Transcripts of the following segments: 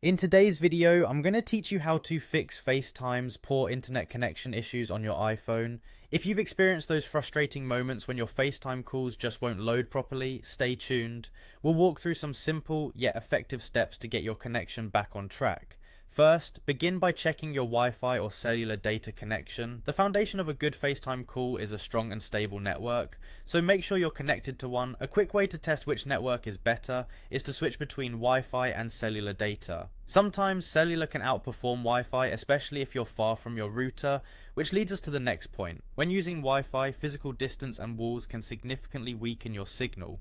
In today's video, I'm going to teach you how to fix FaceTime's poor internet connection issues on your iPhone. If you've experienced those frustrating moments when your FaceTime calls just won't load properly, stay tuned. We'll walk through some simple yet effective steps to get your connection back on track. First, begin by checking your Wi-Fi or cellular data connection. The foundation of a good FaceTime call is a strong and stable network, so make sure you're connected to one. A quick way to test which network is better is to switch between Wi-Fi and cellular data. Sometimes cellular can outperform Wi-Fi, especially if you're far from your router, which leads us to the next point. When using Wi-Fi, physical distance and walls can significantly weaken your signal.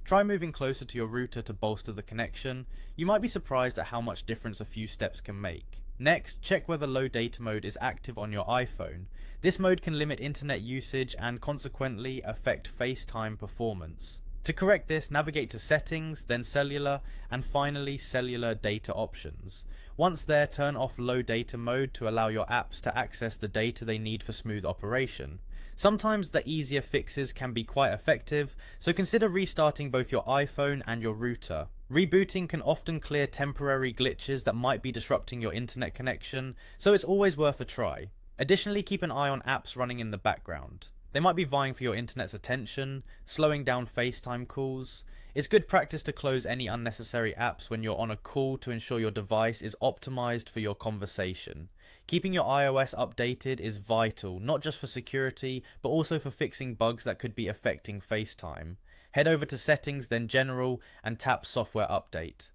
Try moving closer to your router to bolster the connection. You might be surprised at how much difference a few steps can make. Next, check whether low data mode is active on your iPhone. This mode can limit internet usage and consequently affect FaceTime performance. To correct this, navigate to Settings, then Cellular, and finally Cellular Data Options. Once there, turn off low data mode to allow your apps to access the data they need for smooth operation. Sometimes the easier fixes can be quite effective, so consider restarting both your iPhone and your router. Rebooting can often clear temporary glitches that might be disrupting your internet connection, so it's always worth a try. Additionally, keep an eye on apps running in the background. They might be vying for your internet's attention, slowing down FaceTime calls. It's good practice to close any unnecessary apps when you're on a call to ensure your device is optimized for your conversation. Keeping your iOS updated is vital, not just for security, but also for fixing bugs that could be affecting FaceTime. Head over to Settings, then General, and tap Software Update.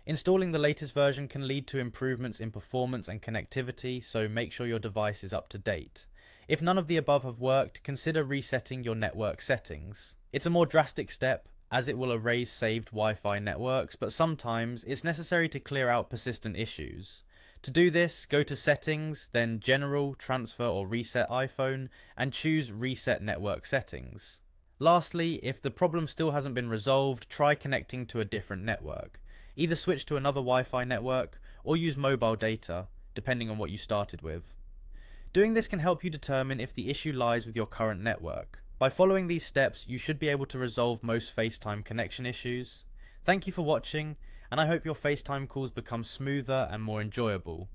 Installing the latest version can lead to improvements in performance and connectivity, so make sure your device is up to date. If none of the above have worked, consider resetting your network settings. It's a more drastic step, as it will erase saved Wi-Fi networks, but sometimes it's necessary to clear out persistent issues. To do this, go to Settings, then General, Transfer or Reset iPhone, and choose Reset Network Settings. Lastly, if the problem still hasn't been resolved, try connecting to a different network. Either switch to another Wi-Fi network, or use mobile data, depending on what you started with. Doing this can help you determine if the issue lies with your current network. By following these steps, you should be able to resolve most FaceTime connection issues. Thank you for watching, and I hope your FaceTime calls become smoother and more enjoyable.